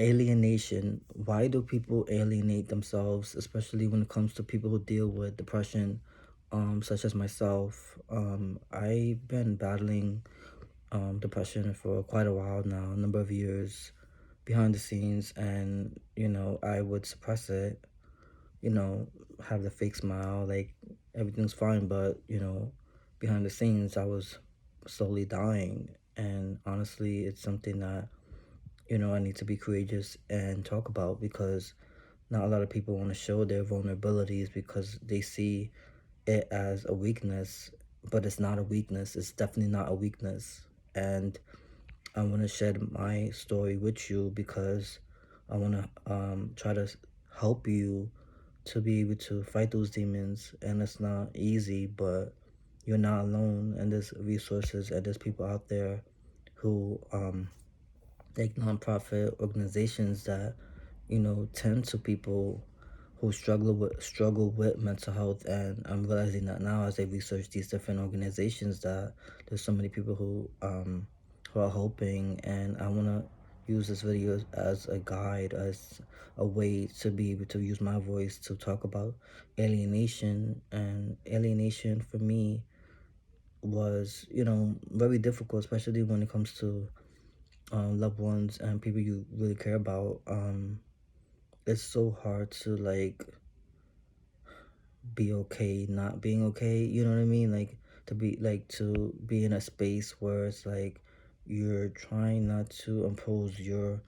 Alienation. Why do people alienate themselves, especially when it comes to people who deal with depression, such as myself? I've been battling depression for quite a while now, a number of years behind the scenes, and I would suppress it, you know, have the fake smile, like everything's fine, but behind the scenes, I was slowly dying, and honestly, it's something that I need to be courageous and talk about because not a lot of people want to show their vulnerabilities because they see it as a weakness, but it's not a weakness. It's definitely not a weakness. And I want to share my story with you because I want to try to help you to be able to fight those demons. And it's not easy, but you're not alone. And there's resources and there's people out there who like nonprofit organizations that tend to people who struggle with mental health. And I'm realizing that now as I research these different organizations that there's so many people who are helping. And I want to use this video as a guide, as a way to be able to use my voice to talk about alienation. And alienation for me was very difficult, especially when it comes to loved ones and people you really care about. It's so hard to like be okay not being okay, you know what I mean? Like to be in a space where it's like you're trying not to impose your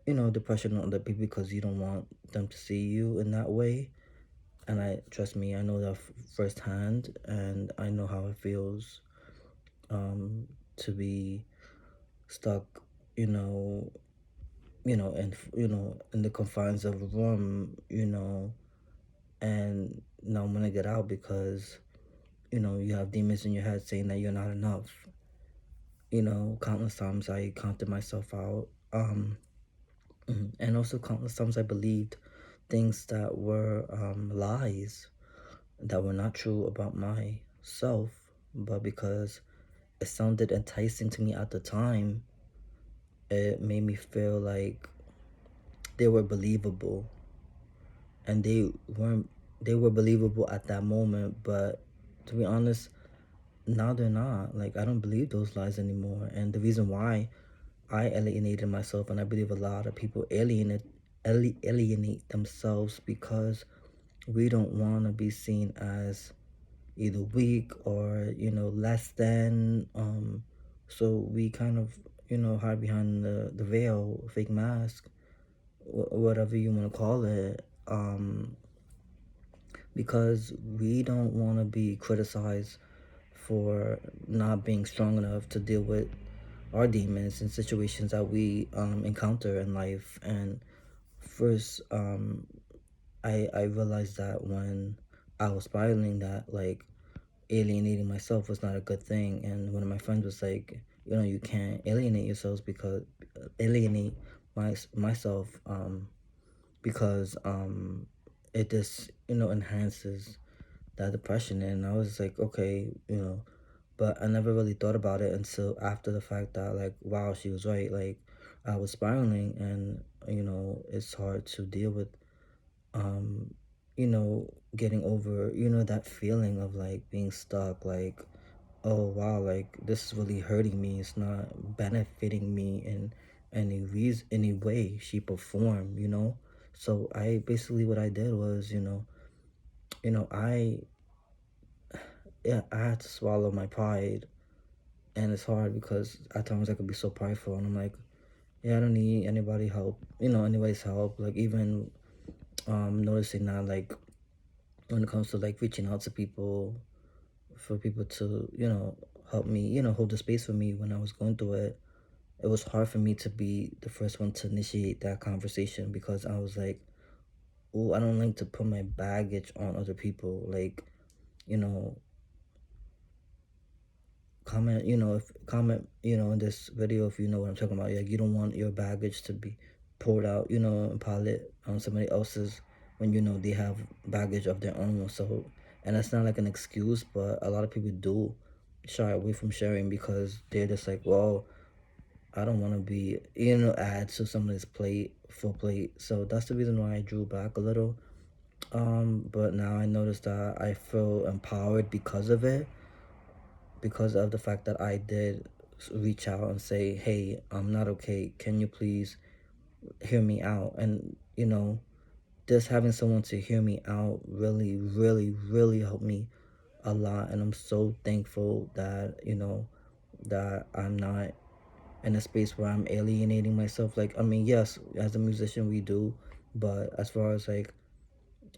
depression on other people because you don't want them to see you in that way. And I trust me, I know that firsthand, and I know how it feels to be stuck, you know and in the confines of a room, and not want to get out because you have demons in your head saying that you're not enough. Countless times I counted myself out, and also countless times I believed things that were lies, that were not true about myself, but because it sounded enticing to me at the time, it made me feel like they were believable. And they were believable at that moment, but to be honest, now they're not. Like, I don't believe those lies anymore. And the reason why I alienated myself, and I believe a lot of people alienate themselves, because we don't want to be seen as either weak or less than. So we kind of hide behind the veil, fake mask, whatever you want to call it, because we don't want to be criticized for not being strong enough to deal with our demons in situations that we encounter in life. And first, I realized that when I was spiraling, that like alienating myself was not a good thing. And one of my friends was like, you can't alienate yourselves because alienate myself, because it just enhances that depression. And I was like, okay, but I never really thought about it until after the fact that, like, wow, she was right. Like, I was spiraling, and it's hard to deal with um getting over that feeling of like being stuck. Like, oh wow, like this is really hurting me, it's not benefiting me in any way, shape, or form. So I basically, what I did was, I yeah, I had to swallow my pride. And it's hard because at times I could be so prideful, and I'm like, yeah, I don't need anybody's help. Like, even noticing that, like, when it comes to like reaching out to people, for people to help me, hold the space for me when I was going through it, it was hard for me to be the first one to initiate that conversation, because I was like, oh, I don't like to put my baggage on other people. Like, you know comment, if comment, in this video, if you know what I'm talking about. Like, you don't want your baggage to be poured out, and pile it on somebody else's when they have baggage of their own. So, and that's not like an excuse, but a lot of people do shy away from sharing because they're just like, well, I don't want to be, add to somebody's plate, full plate. So that's the reason why I drew back a little. But now I notice that I feel empowered because of the fact that I did reach out and say, hey, I'm not okay. Can you please hear me out? And, just having someone to hear me out really, really, really helped me a lot. And I'm so thankful that, that I'm not in a space where I'm alienating myself. Like, I mean, yes, as a musician, we do. But as far as like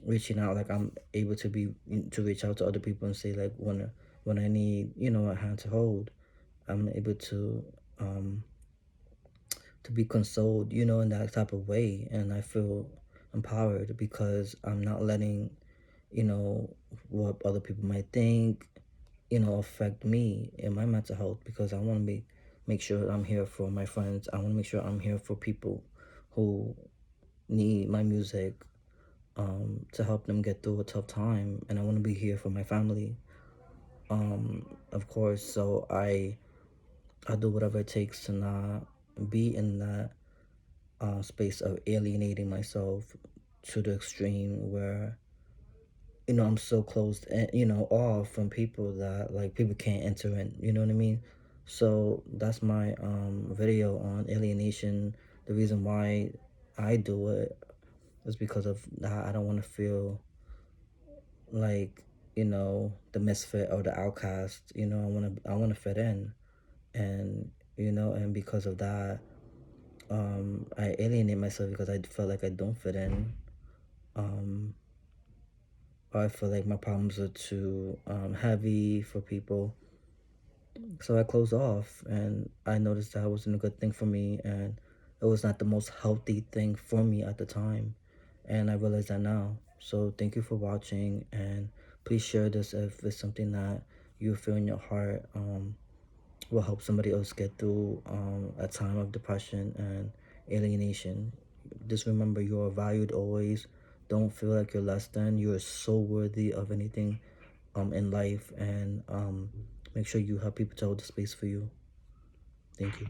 reaching out, like I'm able to reach out to other people and say like when I need, a hand to hold, I'm able um to be consoled, in that type of way. And I feel empowered because I'm not letting, you know, what other people might think, affect me and my mental health, because I want to make sure that I'm here for my friends. I want to make sure I'm here for people who need my music to help them get through a tough time, and I want to be here for my family, of course. So I do whatever it takes to not be in that space of alienating myself to the extreme where I'm so closed and off from people that like people can't enter in, you know what I mean? So that's my video on alienation. The reason why I do it is because of that. I don't want to feel like, the misfit or the outcast. I want to fit in. And and because of that, I alienate myself because I feel like I don't fit in. um or I feel like my problems are too heavy for people. So I closed off, and I noticed that wasn't a good thing for me, and it was not the most healthy thing for me at the time. And I realize that now. So thank you for watching, and please share this if it's something that you feel in your heart will help somebody else get through a time of depression and alienation. Just remember, you are valued always. Don't feel like you're less than. You are so worthy of anything in life, and make sure you have people to hold the space for you. Thank you.